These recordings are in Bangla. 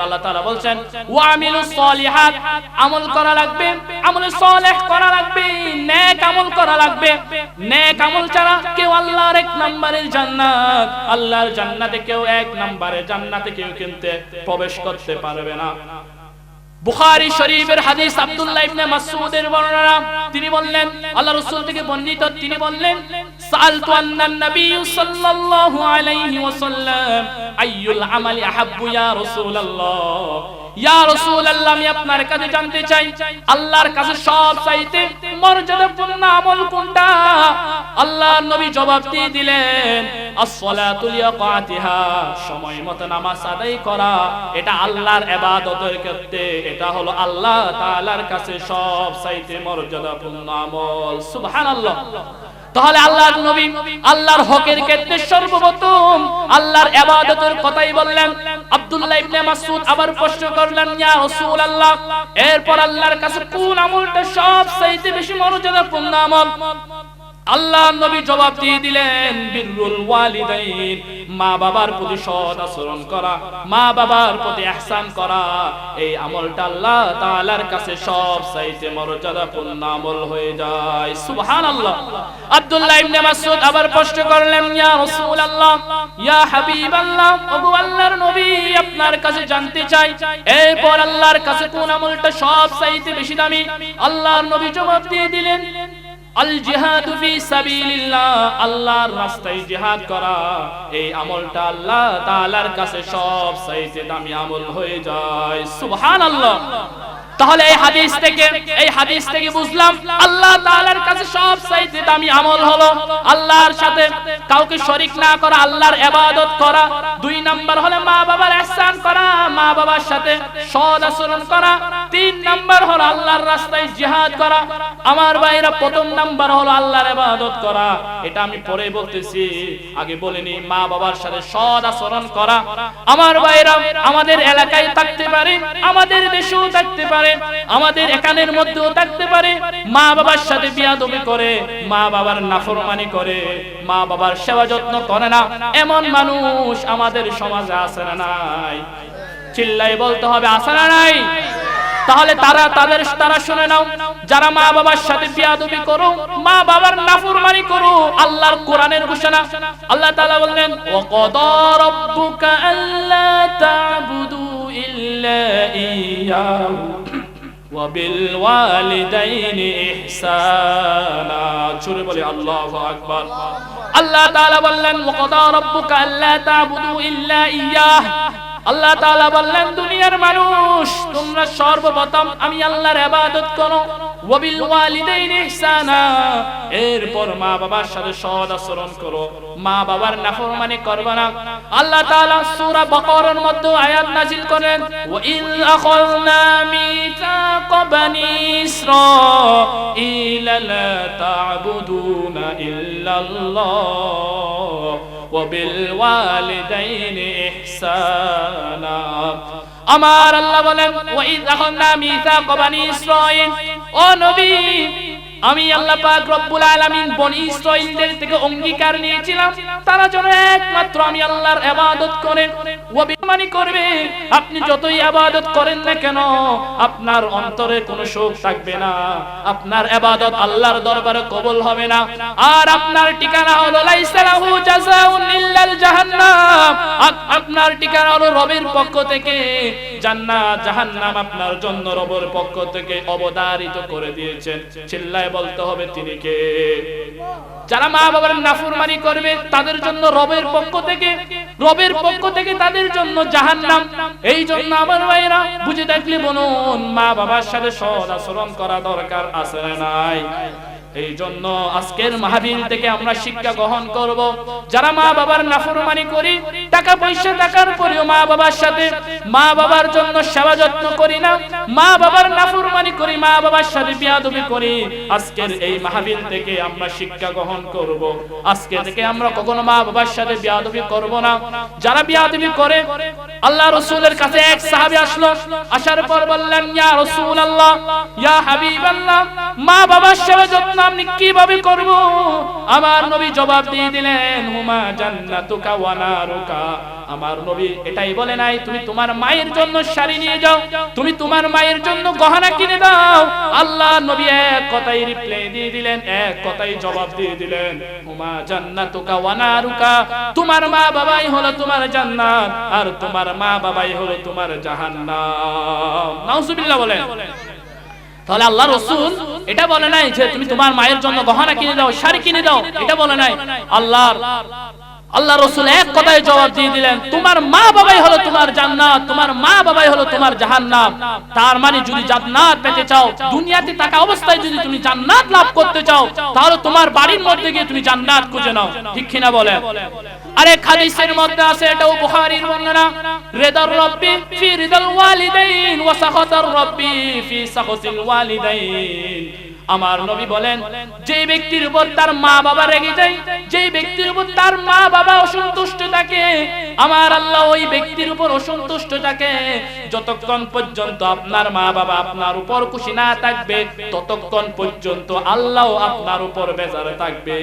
আল্লাহ তাআলা বলছেন ওয়া আমিলুস সলিহাত, আমল করা লাগবে, আমলে সালেহ করা লাগবে, নেক আমল করা লাগবে। নেক আমল ছাড়া কেউ আল্লাহর এক নম্বরের জান্নাত, আল্লাহর জান্নাতে কেউ এক নম্বরের জান্নাতে কেউ কিন্তু প্রবেশ করতে পারবে না। বুখারী শরীফের হাদিস আব্দুল্লাহ ইবনে মাসউদের বর্ণনা, তিনি বললেন আল্লাহ রাসূল থেকে বর্ণিত, তিনি বললেন সাআলতু আন্নান নবী সাল্লাল্লাহু আলাইহি ওয়াসাল্লাম আইয়ুল আমালি আহাব্বু ইয়া রাসূলুল্লাহ, ইয়া রাসূলুল্লাহ আমি আপনার কাছে জানতে চাই আল্লাহর কাছে সবচাইতে মর্যাদাপূর্ণ আমল কোনটা? আল্লাহর নবী জবাব দিয়ে দিলেন as-salatu liwaqatiha, সময় মতো নামাজ আদায় করা, এটা আল্লাহর ইবাদতের ক্ষেত্রে এটা হলো আল্লাহ তাআলার কাছে সবচাইতে মর্যাদাপূর্ণ আমল। সুবহানাল্লাহ। তাহলে আল্লাহর নবী আল্লাহর হকের ক্ষেত্রে সর্বপ্রথম আল্লাহর ইবাদতের কথাই বললেন। আব্দুল্লাহ ইবনে মাসউদ আবার প্রশ্ন করলেন ইয়া রাসূলুল্লাহ, এরপর আল্লাহর কাছে কোন আমলটা সবচাইতে বেশি মর্যাদাপূর্ণ আমল? আল্লাহর নবী জবাব দিয়ে দিলেন বিররুল ওয়ালিদাইন, মা বাবার প্রতি সৎ আচরণ করা, মা বাবার প্রতি ইহসান করা, এই আমলটা আল্লাহ তাআলার কাছে সবচাইতে মর্যাদাপূর্ণ আমল হয়ে যায়। সুবহানাল্লাহ। আব্দুল্লাহ ইবনে মাসউদ আবার প্রশ্ন করলেন ইয়া রাসূলুল্লাহ, ইয়া হাবিবাল্লাহ, ওগো আল্লাহর নবী আপনার কাছে জানতে চাই এরপর আল্লাহর কাছে কোন আমলটা সবচাইতে বেশি দামি? আল্লাহর নবী জবাব দিয়ে দিলেন আল জিহাদু ফি সাবিলিল্লাহ, আল্লাহর রাস্তায় জিহাদ করা, এই আমলটা আল্লাহ তাআলার কাছে সবচাইতে দামি আমল হয়ে যায়। সুবহানাল্লাহ। তাহলে এই হাদিস থেকে বুঝলাম আল্লাহ তাআলার কাছে সবচাইতে দামি আমল হলো আল্লাহর সাথে কাউকে শরীক না করা, আল্লাহর ইবাদত করা। 2 নাম্বার হলো মা বাবার ইহসান করা, মা বাবার সাথে সৎ আচরণ করা। 3 নাম্বার হলো আল্লাহর রাস্তায় জিহাদ করা। আমার ভাইরা, প্রথম নাম্বার হলো আল্লাহর ইবাদত করা, এটা আমি পরে বলতেছি, আগে বলিনি। মা বাবার সাথে সৎ আচরণ করা। আমার ভাইরা, আমাদের এলাকায় থাকতে পারে, আমাদের দেশেও থাকতে পারে, আমাদের এখানের মধ্যেও থাকতে পারে, মা বাবার সাথে বিয়াদবি করে, মা বাবার নাফরমানি করে, মা বাবার সেবা যত্ন করে না, এমন মানুষ আমাদের সমাজে আছে না নাই? চিল্লাই বলতে হবে, আছে না নাই? তাহলে তারা শুনে নাও, যারা মা বাবার সাথে বিয়াদবি করো, মা বাবার নাফরমানি করো, আল্লাহর কোরআনের ঘোষণা, আল্লাহ তাআলা বললেন ওয়া ক্বাদা রাব্বুকা আল্লা তা'বুদু ইল্লা ইয়্যাহু ওয়া বিল ওয়ালিদাইনি ইহসানা। জোরে বলি আল্লাহু আকবার। আল্লাহ তাআলা বললেন ওয়া ক্বাদা রাব্বুকা আল্লা তা'বুদু ইল্লা ইয়্যাহু, আল্লাহ তাআলা বললেন দুনিয়ার মানুষ তোমরা সর্বপ্রথম আমি আল্লাহর ইবাদত করো, ওয়া বিল ওয়ালিদাইনি ইহসানা, এরপর মা বাবার সাথে সৎ আচরণ করো, মা বাবার নাফরমানি করবে না। আল্লাহ তাআলা সূরা বাকারার মধ্যে আয়াত নাযিল করেন ওয়া ইয আখাযনা মিসাকা বানি ইসরাঈলা লা তা'বুদুনা ইল্লাল্লাহ ওয়া বিল ওয়ালিদাইনি ইহসানা। আমার আল্লাহ বলেন ওয়া ইয আখাযনা মিসাকা বানি ইসরাঈল, ও নবী আমি আল্লাহ পাক রব্বুল আলামিন বনি ইসরাঈলদের থেকে অঙ্গীকার নিয়েছিলাম তারা যেন একমাত্র আমি আল্লাহর ইবাদত করে ও বেঈমানি করবে। আপনি যতই ইবাদত করেন না কেন আপনার অন্তরে কোনো সুখ থাকবে না, আপনার ইবাদত আল্লাহর দরবারে কবুল হবে না, আর আপনার ঠিকানা হলো লাইসা লাহু জাযাউন ইল্লাল জাহান্নাম, আপনার ঠিকানা হলো রবের পক্ষ থেকে জান্নাত, জাহান্নাম আপনার জন্য রবের পক্ষ থেকে অবধারিত করে দিয়েছেন। চিল্লায় বলতে হবে তিনি কে? যারা মা বাবার নাফরমানি করবে তাদের জন্য রবের পক্ষ থেকে তাদের জন্য জাহান্নাম। এই জন্য আমার ভাইরা বুঝে থাকলে বলুন, মা বাবার সাথে সৎ আচরণ করা দরকার আছে না নাই? এই জন্য আজকের মাহফিল থেকে আমরা শিক্ষা গ্রহণ করব, যারা মা বাবার নাফরমানি করি, টাকা পয়সা থাকার পরেও মা বাবার সাথে মা বাবার জন্য সেবা যত্ন করি না, মা বাবার নাফরমানি করি, মা বাবার সাথে বিয়াদবি করি, আজকের এই মাহফিল থেকে আমরা শিক্ষা গ্রহণ করব, আজকে থেকে আমরা কখনো মা বাবার সাথে বিয়াদবি করব না। যারা বিয়াদবি করে, আল্লাহ রাসূলের কাছে এক সাহাবী আসলো, আসার পর বললেন ইয়া রাসূলুল্লাহ, ইয়া হাবিবাল্লাহ, মা বাবার সেবা যত্ন আল্লাহ আমি কিভাবে করব? আমার নবী জবাব দিয়ে দিলেন, হুমা জান্নাতুকা ওয়া নারুকা। আমার নবী এটাই বলে নাই তুমি তোমার মায়ের জন্য শাড়ি নিয়ে যাও, তুমি তোমার মায়ের জন্য গহনা কিনে দাও। আল্লাহ নবী এক কথাই রিপ্লাই দিয়ে দিলেন, এক কথাই জবাব দিয়ে দিলেন, হুমা জান্নাতুকা ওয়া নারুকা। তোমার মা বাবাই হলো তোমার জান্নাত, আর তোমার মা বাবাই হলো তোমার জাহান্নাম। নাউজুবিল্লাহ বলেন। তাহলে আল্লাহ রাসূল এটা বলে নাই যে তুমি তোমার মায়ের জন্য গহনা কিনে দাও, শাড়ি কিনে দাও, এটা বলে নাই। আল্লাহ রাসূল এক কথায় জবাব দিয়ে দিলেন, তোমার মা বাবাই হলো তোমার জান্নাত, তোমার মা বাবাই হলো তোমার জাহান্নাম। তার মানে যদি জান্নাত পেতে চাও, দুনিয়াতে থাকা অবস্থায় যদি তুমি জান্নাত লাভ করতে চাও, তাহলে তোমার বাড়ির মধ্যে গিয়ে তুমি জান্নাত খুঁজে নাও। ঠিক কিনা বলেন? আরেক হাদিসের মধ্যে আছে, এটাও বুখারীর বর্ণনা, রিদার রাব্বি ফি রিদাল ওয়ালিদাইন ওয়া সাখাতার রাব্বি ফি সাখাতিল ওয়ালিদাইন। আমার নবী বলেন, যে ব্যক্তির উপর তার মা বাবা রেগে যায়, যে ব্যক্তির উপর তার মা বাবা অসন্তুষ্ট থাকে, আমার আল্লাহ ওই ব্যক্তির উপর অসন্তুষ্ট থাকে। যতক্ষণ পর্যন্ত আপনার মা বাবা আপনার উপর খুশি না থাকবে, ততক্ষণ পর্যন্ত আল্লাহ আপনার উপর বেজার থাকবে।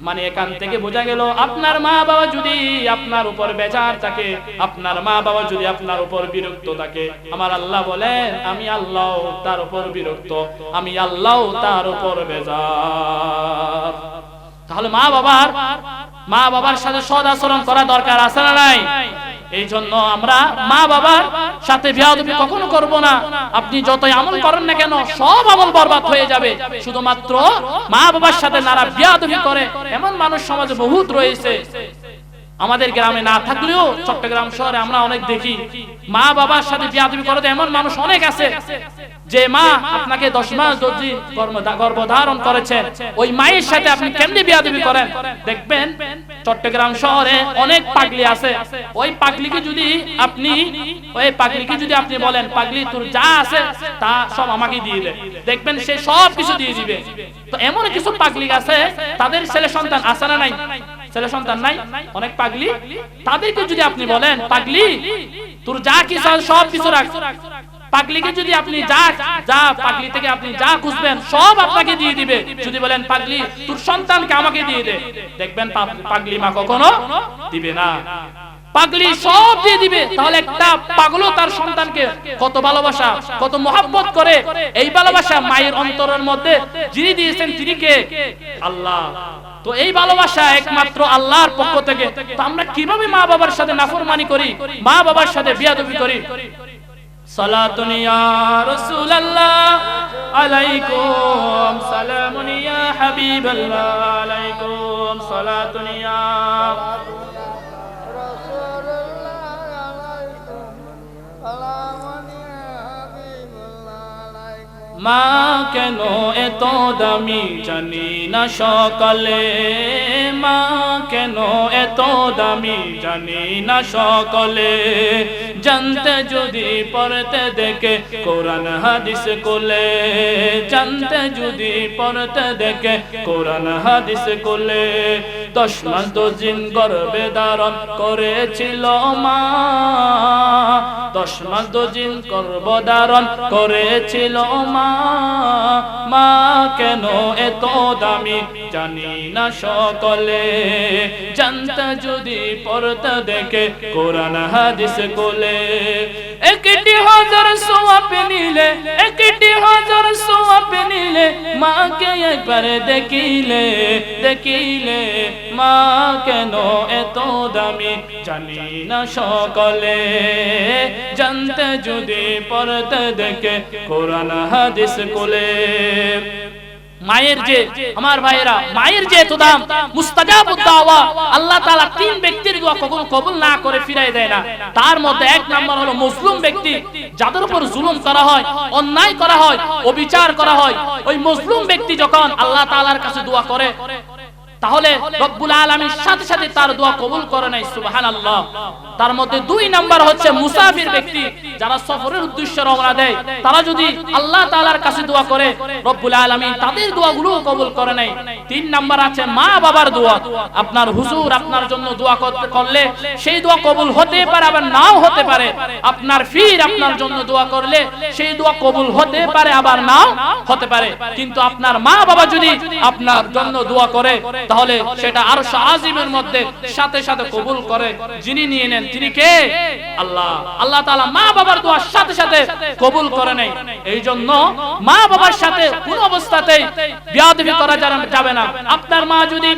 মানে এখান থেকে বোঝা গেল, আপনার মা বাবা যদি আপনার উপর বেজার থাকে, আপনার মা বাবা যদি আপনার উপর বিরক্ত থাকে, আমার আল্লাহ বলেন আমি আল্লাহ তার উপর বিরক্ত, আমি আল্লাহ তার উপর বেজার। তাহলে মা বাবার সাথে সৎ আচরণ করা দরকার আছে না নাই? এই জন্য আমরা মা বাবার সাথে বেয়াদবি কখনো করব না। আপনি যতই আমল করেন না কেন, সব আমল বরবাদ হয়ে যাবে, শুধুমাত্র মা বাবার সাথে নারা বেয়াদবি করে এমন মানুষ সমাজে বহুত রয়েছে। আমাদের গ্রামে না থাকলেও চট্টগ্রাম শহরে আমরা অনেক দেখি, মা বাবার সাথে বেয়াদবি করে এমন মানুষ অনেক আছে। যে মা আপনাকে 10 মাস যদি গর্ভধারণ করেছেন, ওই মায়ের সাথে আপনি কেমনে বেয়াদবি করেন? দেখবেন চট্টগ্রাম শহরে অনেক পাগলি আছে। ওই পাগলিকে যদি আপনি বলেন, পাগলি তোর যা আছে তা সব আমাকে দিয়ে দে, দেখবেন সে সব কিছু দিয়ে দিবে। তো এমন কিছু পাগলি আছে, তাদের ছেলে সন্তান আছে না নাই? ছেলে সন্তান নাই, অনেক পাগলি। তাদেরকে যদি আপনি বলেন, পাগলি তোর যা কিছু সব কিছু রাখ, পাগলিকে যদি আপনি যা পাগলি থেকে আপনি যা খুঁজবেন সব আপনাকে দিয়ে দিবে। যদি বলেন পাগলি তোর সন্তানকে আমাকে দিয়ে দে, দেখবেন পাগলি মা কখনো দিবে না, পাগলি সব দিয়ে দিবে। তাহলে একটা পাগলও তার সন্তানকে কত ভালোবাসা, কত মহব্বত করে। এই ভালোবাসা মায়ের অন্তরের মধ্যে যিনি দিয়েছেন তিনি কে? আল্লাহ। তো এই ভালোবাসা একমাত্র আল্লাহর পক্ষ থেকে। তো আমরা কিভাবে মা বাবার সাথে নাফরমানি করি, মা বাবার সাথে বেয়াদবি করি? সালাতুন ইয়া রাসূলুল্লাহ আলাইকুম, সালামুন ইয়া হাবিবাল্লাহ আলাইকুম, সালাতুন ইয়া মা কেন এত দামি জানি না সকালে, মা কেন এত দামি জানি না সকলে। জানতে যদি পড়তে দেখে কোরআন হাদিস কোলে, জানতে যদি পড়তে দেখে কোরআন হাদিস কোলে। 10 মাস 10 দিন গর্ভে ধারণ করেছিল মা, 10 মাস 10 দিন গর্ভধারণ করেছিল মা। মা কেন এত দামি জানি না সকলে, জানতে যদি পড়তে দেখে কোরআন হাদিস কোলে। একটি হাজার সওয়াব নিলে, একটি হাজার সওয়াব নিলে, মাকে একবার দেখিলে, দেখিলে। মা কেন এত দামি জানি না সকলে, জানতে যদি পড়তে দেখে কোরআন হাদিস কোলে। মায়ের যে, আমার ভাইয়েরা, মায়ের যে এত দাম, মুস্তাজাবুদ দাওয়া, আল্লাহ তাআলা 3 ব্যক্তির দোয়া কখনো কবুল না করে ফিরাই দেয় না। তার মধ্যে 1 নাম্বার হলো মুসলিম ব্যক্তি, যাদের উপর জুলুম করা হয়, অন্যায় করা হয়, অবিচার করা হয়। ওই মুসলিম ব্যক্তি যখন আল্লাহ তাআলার কাছে দোয়া করে, তাহলে রব্বুল আলামিন সাথে সাথে তার দোয়া কবুল করে নাই। সুবহানাল্লাহ। তার মধ্যে 2 নাম্বার হচ্ছে মুসাফির ব্যক্তি, যারা সফরের উদ্দেশ্যে রওনা দেয়, তারা যদি আল্লাহ তাআলার কাছে দোয়া করে রব্বুল আলামিন তাদের দোয়াগুলো কবুল করে নাই। 3 নাম্বার আছে মা বাবার দোয়া। আপনার হুজুর আপনার জন্য দোয়া করলে সেই দোয়া কবুল হতে পারে, আবার নাও হতে পারে। আপনার পীর আপনার জন্য দোয়া করলে সেই দোয়া কবুল হতে পারে, আবার নাও হতে পারে। কিন্তু আপনার মা বাবা যদি আপনার জন্য দোয়া করে তাহলে সেটা আরশ আজিমের মধ্যে সাথে সাথে কবুল করে। যিনি নিয়ে নেন তিনি কে? আল্লাহ। আল্লাহ তাআলা মা বাবার দোয়া সাথে সাথে কবুল করে নেয়। এই জন্য মা বাবার সাথে কোন অবস্থাতেই বিয়াদবি করা যাবে না। আপনার মা যদি,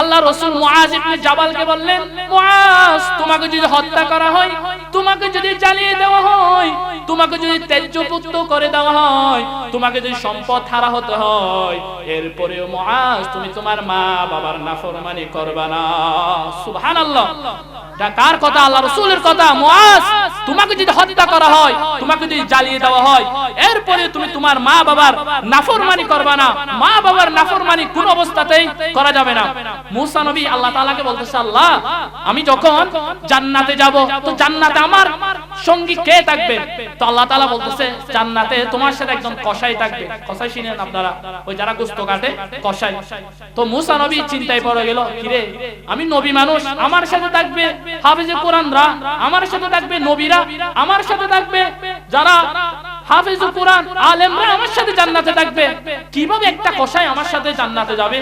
আল্লাহ রাসূল মুআজ ইবনে জাবালকে বললেন, মুআজ তোমাকে যদি হত্যা করা হয়, তোমাকে যদি জ্বালিয়ে দেওয়া হয়, তোমাকে যদি তেজপুত্র করে দেওয়া হয়, তোমাকে যদি সম্পদ হারা হতে হয়, এরপরেও মুআজ তুমি তোমার মা বাবার নাফরমানি করবে না। সুবহানাল্লাহ। এটা কার কথা? আল্লাহ রাসূলের কথা। মুআজ তোমাকে যদি হত্যা করা হয়, তোমাকে যদি জ্বালিয়ে দেওয়া হয়, এরপরে তুমি তোমার মা বাবার নাফরমানি করবে না। মা বাবার নাফরমানি কোন অবস্থাতেই করা যাবে না। মুসা নবী আল্লাহ তাআলাকে বলতেছে, আল্লাহ আমি যখন জান্নাতে যাব তো জান্নাতে আমার সঙ্গী কে থাকবে? তো আল্লাহ তাআলা বলতেছে, জান্নাতে তোমার সাথে একজন কসাই থাকবে। কসাই চিনেন আপনারা? ওই যারা গোশত কাটে, কসাই। তো মুসা নবী চিন্তায় পড়ে গেল, কিরে আমি নবী মানুষ, আমার সাথে থাকবে হাফেজে কোরআনরা, আমার সাথে থাকবে নবীরা, আমার সাথে থাকবে যারা হাফেজ কোরআন আলেমরা, আমার সাথে জান্নাতে থাকবে, কিভাবে একটা কসাই আমার সাথে জান্নাতে যাবে?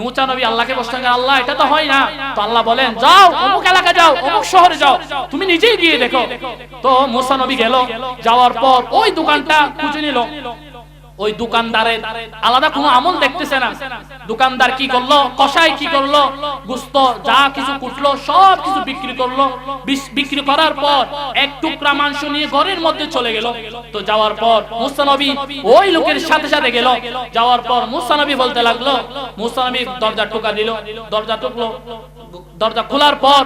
মুসা নবী আল্লাহকে প্রশ্ন করেন, আল্লাহ এটা তো হয় না। তো আল্লাহ বলেন, যাও অমুক এলাকা যাও, অমুক শহরে যাও, তুমি নিজেই গিয়ে দেখো। তো মুসা নবী গেল, যাওয়ার পর ওই দোকানটা খুঁজে নিল। ওই দোকানদারের আলাদা কোনো আমল দেখতেছে না। দোকানদার কি করলো, কসাই কি করলো, গোশত যা কিছু কুটলো সব কিছু বিক্রি করলো। বিক্রি করার পর এক টুকরা মাংস নিয়ে ঘরের মধ্যে চলে গেল। তো যাওয়ার পর মুসা নবী ওই লোকের সাথে সাথে গেল। যাওয়ার পর মুসা নবী বলতে লাগলো, মুসা নবী দরজা টোকা দিল, দরজা টুকলো। দরজা খোলার পর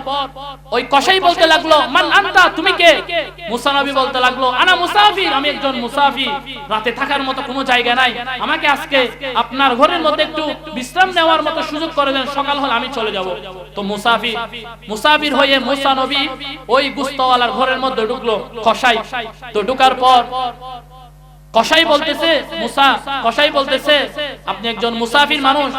ওই কসাই বলতে লাগলো, মান আনতা, তুমি কে? মুসা নবী বলতে লাগলো, আনা মুসাফির, আমি একজন মুসাফির, রাতে থাকার মতো কোনো জায়গা নাই, আমাকে আজকে আপনার ঘরের মধ্যে একটু বিশ্রাম নেওয়ার মতো সুযোগ করে দেন, সকাল হলে আমি চলে যাব। তো মুসাফির হয়ে মুসা নবী ওই গোশতওয়ালার ঘরের মধ্যে ঢুকলো, কসাই। তো ঢোকার পর কসাই বলতেছে, কসাই বলতেছে, আপনি একজন মুসাফির মানুষ,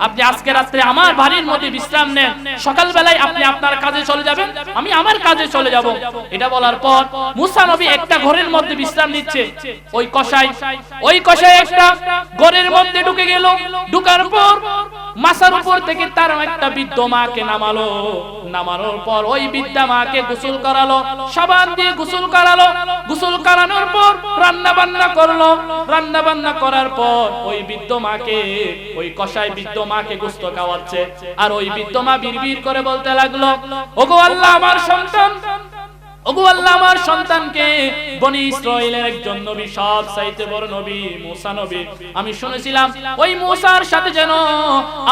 আপনি আজকে রাত্রে আমার বাড়ির মধ্যে বিশ্রাম নেন, সকাল বেলায় আপনি আপনার কাজে চলে যাবেন, আমি আমার কাজে চলে যাব। এটা বলার পর মুসা নবী একটা ঘরের মধ্যে বিশ্রাম নিচ্ছে। ওই কসাই একটা ঘরের মধ্যে ঢুকে গেল। ঢুকার পর মাথার উপর থেকে তার একটা বৃদ্ধ মাকে নামালো। নামানোর পর ওই বৃদ্ধা মাকে গোসল করালো, সাবান দিয়ে গোসল করালো। গোসল করানোর পর রান্না বান্না করলো। রান্না বান্না করার পর ওই বৃদ্ধ মাকে, ওই কসাই বৃদ্ধ মাকে গোশত খাওয়াচ্ছে। আর ওই বৃদ্ধ মা বিড়বিড় করে বলতে লাগলো, ওগো আল্লাহ আমার সন্তান, ওগো আল্লাহ আমার সন্তানকে বনি ইসরাইলের একজন নবী, সবচাইতে বড় নবী মুসা নবী, আমি শুনেছিলাম ওই মুসার সাথে যেন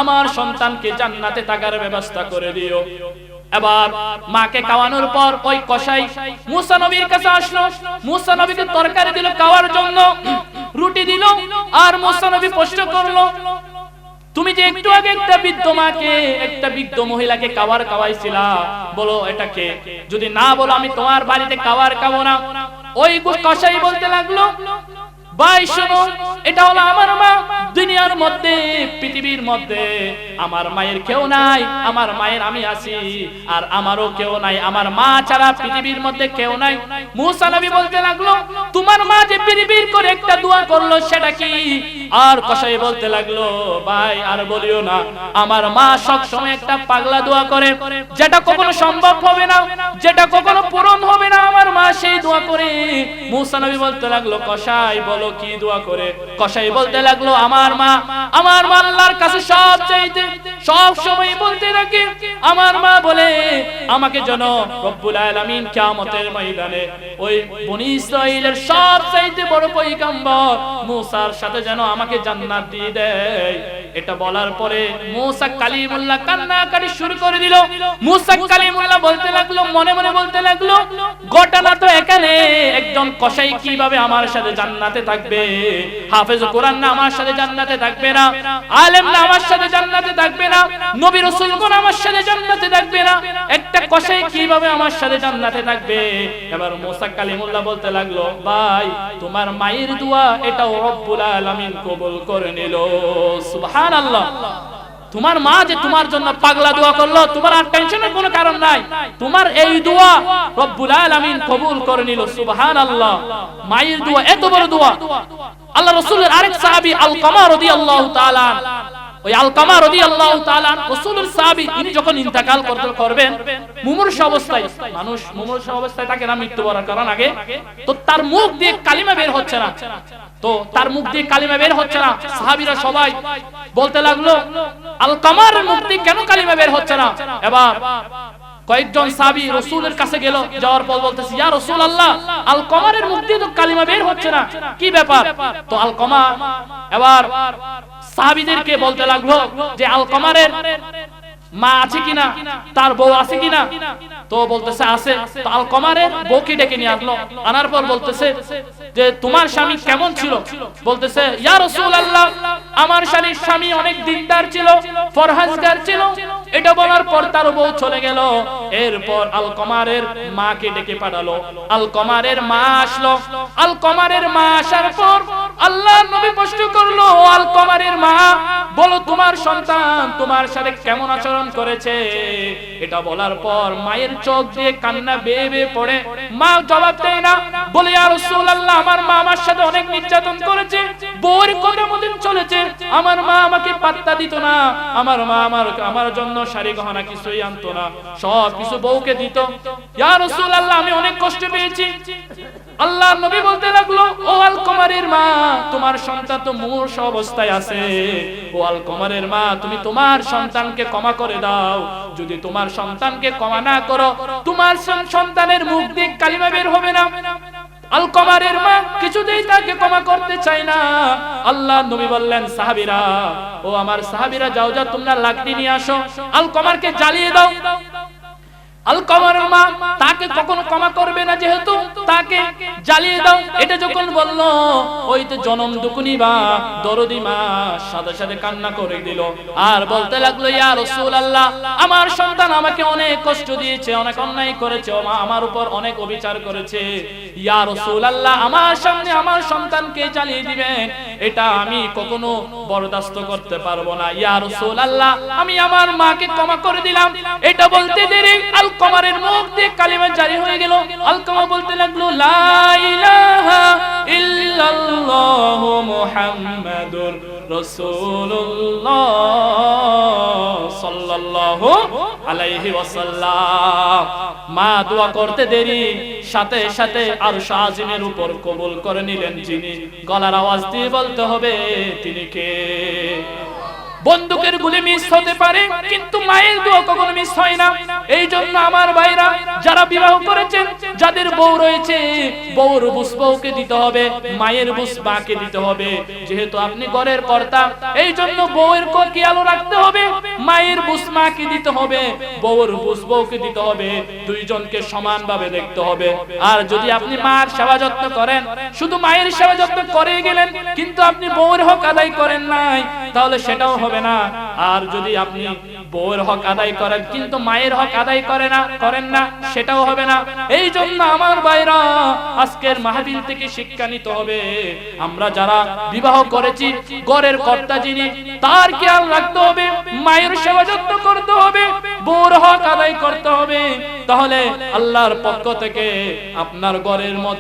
আমার সন্তানকে জান্নাতে থাকার ব্যবস্থা করে দিও। এবার মাকে খাওয়ানোর পর ওই কসাই মুসা নবীর কাছে আসলো। মুসা নবীকে তরকারি দিল খাওয়ার জন্য, রুটি দিল। আর মুসা নবী প্রশ্ন করলো, তুমি যে একটু আগে একটা বৃদ্ধ মাকে, একটা বৃদ্ধ মহিলাকে খাবার খাওয়াইছিলা, বলো এটা কে? যদি না বলো আমি তোমার বাড়িতে খাবার খাবো না। ওই কসাই বলতে লাগলো, ভাই শোনো, এটা হলো আমার মা। দুনিয়ার মধ্যে, পৃথিবীর মধ্যে আমার মায়ের কেউ নাই, আমার মায়ের আমি আছি, আর আমারও কেউ নাই, আমার মা ছাড়া পৃথিবীর মধ্যে কেউ নাই। মুসা নবী বলতে লাগলো, তোমার মা যে বিড়বিড় করে একটা দোয়া করলো সেটা কি? আর কসাই বলতে লাগলো, ভাই আর বলিও না, আমার মা সব সময় একটা পাগলা দোয়া করে, যেটা কখনো সম্ভব হবে না, যেটা কখনো পূরণ হবে না, আমার মা সেই দোয়া করে। মুসা নবী বলতে লাগলো, কসাই বলো কি দোয়া করে? কসাই বলতে লাগলো, আমার মা আল্লাহর কাছে সব সময় বলতে থাকে, আমার মা বলে আমাকে যেন রব্বুল আলামিন কিয়ামতের ময়দানে ওই বনি ইসরাইলের সবচাইতে বড় পয়গম্বর মুসার সাথে যেন আমাকে জান্নাত দিয়ে দেয়। এটা বলার পরে মুসা কালিমুল্লাহ কান্নাকাটি শুরু করে দিল। মুসা কালিমুল্লাহ বলতে লাগলো, মনে মনে বলতে লাগলো, ঘটনা তো এখানে, একজন কসাই কিভাবে আমার সাথে জান্নাতে থাকবে? হাফেজ কোরআন না আমার সাথে জান্নাতে থাকবে না, আলেম না আমার সাথে জান্নাতে থাকবে না, নবী রাসূলগণ আমার সাথে জান্নাতে থাকবে না, একটা কসাই কিভাবে আমার সাথে জান্নাতে থাকবে? এবার মুসা কালিমুল্লাহ বলতে লাগলো, ভাই তোমার মায়ের দোয়া এটাও রব্বুল আলামিন কবুল করে নিল। সুবহানাল্লাহ। তোমার মা যে তোমার জন্য পাগলা দোয়া করলো, তোমার আর টেনশনের কোনো কারণ নাই, তোমার এই দোয়া রব্বুল আলামিন কবুল করে নিল। সুবহানাল্লাহ। মায়ের দোয়া এত বড় দোয়া। আল্লাহ রাসূলের আরেক সাহাবী আলকামা রাদিয়াল্লাহু তাআলা, ওই আলকামা রাদিয়াল্লাহু তাআলা রাসূলের সাহাবী, ইনি যখন ইন্তেকাল করবেন মুমূর্ষ অবস্থায়, মানুষ মুমূর্ষ অবস্থায় থাকে না মৃত্যুবরণ করার আগে, তো তার মুখ দিয়ে কালিমা বের হচ্ছে না, তো তার মুখ দিয়ে কালিমা বের হচ্ছে না। সাহাবীরা সবাই বলতে লাগলো, আলকামার মুখ দিয়ে কেন কালিমা বের হচ্ছে না? এবার কয়েকজন সাহাবী রাসূলের কাছে গেল, যাওয়ার পর বলতেছে, ইয়া রাসূলুল্লাহ, আলকামারের মুখ দিয়ে তো কালিমা বের হচ্ছে না, কি ব্যাপার? তো আলকামা এবার সাহাবীদেরকে বলতে লাগলো যে আলকামারের মা আছে কিনা, তার বউ আছে কিনা? তো বলতেছে আছে। তো আলকামারের বউকে ডেকে নিয়ে আসলো, আনার পর বলতেছে যে তোমার স্বামী কেমন ছিল? বলতেছে, ইয়া রাসূলুল্লাহ, আমার স্বামী অনেক দিনদার ছিল, ফরহাজগার ছিল। এটা বলার পর তার বউ চলে গেল। এরপর আলকামারের মাকে ডেকে পাঠালো, আলকামারের মা আসলো। আলকামারের মা আসার পর আল্লাহর নবী প্রশ্ন করলো, আলকামারের মা, বলো তোমার সন্তান তোমার সাথে কেমন আচরণ করেছে? এটা বলার পর মায়ের চোখ দিয়ে কান্না বেয়ে বেয়ে পড়ে। মা জবাব দেয় না, বলে, ইয়া রাসূলুল্লাহ, আমার মা আমার সাথে অনেক নির্যাতন করেছে, বউয়ের কথা মতন চলেছে, আমার মা আমাকে পাত্তা দিত না, আমার মা আমার জন্য শাড়ি গহনা কিছুই আনতো না, সব কিছু বউকে দিত। ইয়া রাসূলুল্লাহ, আমি অনেক কষ্ট পেয়েছি। আল্লাহর নবী বলতে লাগলো, ও আলকামারের মা, তোমার সন্তান তো মূর্ছ অবস্থায় আছে, ও আলকামারের মা, তুমি তোমার সন্তানকে ক্ষমা করে দাও। যদি তোমার সন্তানকে ক্ষমা না করো, তোমার সন্তানের মুখ দিয়ে কালিমা বের হবে না। আলকামারের মা কিছুতেই তাকে ক্ষমা করতে চায় না। আল্লাহর নবী বললেন, সাহাবীরা, ও আমার সাহাবীরা, যাও যাও তোমরা লাকড়ি নিয়ে আসো, আলকামারকে জ্বালিয়ে দাও। আলকামারের মা তাকে কখনো ক্ষমা করবে না, যেহেতু তাকে জ্বালিয়ে দাও। এটা যখন বলল, ওই তো জনম দুকুনি বা দরদি মা সাথে সাথে কান্না করে দিল, আর বলতে লাগলো, ইয়া রাসূলুল্লাহ, আমার সন্তান আমাকে অনেক কষ্ট দিয়েছে, অনেক অন্যায় করেছে, আমার উপর অনেক অবিচার করেছে। ইয়া রাসূলুল্লাহ, আমার সামনে আমার সন্তানকে জ্বালিয়ে দিবেন, এটা আমি কখনো বরদাস্ত করতে পারবো না। ইয়া রাসূলুল্লাহ, আমি আমার মাকে ক্ষমা করে দিলাম। এটা বলতে দেরি আলকামারের মুখ দিয়ে কালিমা জারি হয়ে গেল। আলকামা বলতে লাগলো, লা ইলাহা ইল্লাল্লাহু মুহাম্মাদুর রাসূলুল্লাহ সাল্লাল্লাহু আলাইহি ওয়াসাল্লাম। মা দোয়া করতে দেরি, সাথে সাথে আরশ আজিমের উপর কবুল করে নিলেন যিনি। গলার আওয়াজ দিয়ে বলতে হবে, তিনি কে? বন্দুকের গুলি মিস হতে পারে, কিন্তু মায়ের দোয়া কখনো মিস হয় না। এই জন্য আমার ভাইরা, যারা বিবাহ করেছেন, যাদের বউ রয়েছে, বউর বুস বউকে দিতে হবে, মায়ের বুস মাকে দিতে হবে। যেহেতু আপনি ঘরের কর্তা, এই জন্য বউয়ের খেয়াল রাখতে হবে, মায়ের বুস মাকে দিতে হবে, বউর বুস বউকে দিতে হবে, দুইজনকে সমানভাবে দেখতে হবে। আর যদি আপনি মার সেবা যত্ন করেন, শুধু মায়ের সেবা যত্ন করে গেলেন, কিন্তু আপনি বউয়ের হক আদায় করেন নাই, তাহলে সেটাও হবে না। আর যদি আপনি বউয়ের হক আদায় করেন কিন্তু মায়ের হক আদায় করেন না, সেটাও হবে না। এই জন্য আমার ভাইরা, আজকের মাহফিল থেকে শিক্ষা নিতে হবে, আমরা যারা বিবাহ করেছি, ঘরের কর্তা যিনি, তার খেয়াল রাখতে হবে, মায়ের সেবা যত্ন করতে হবে, বউয়ের হক আদায় করতে হবে। তাহলে আল্লাহর পক্ষ থেকে আপনার ঘরের মধ্যে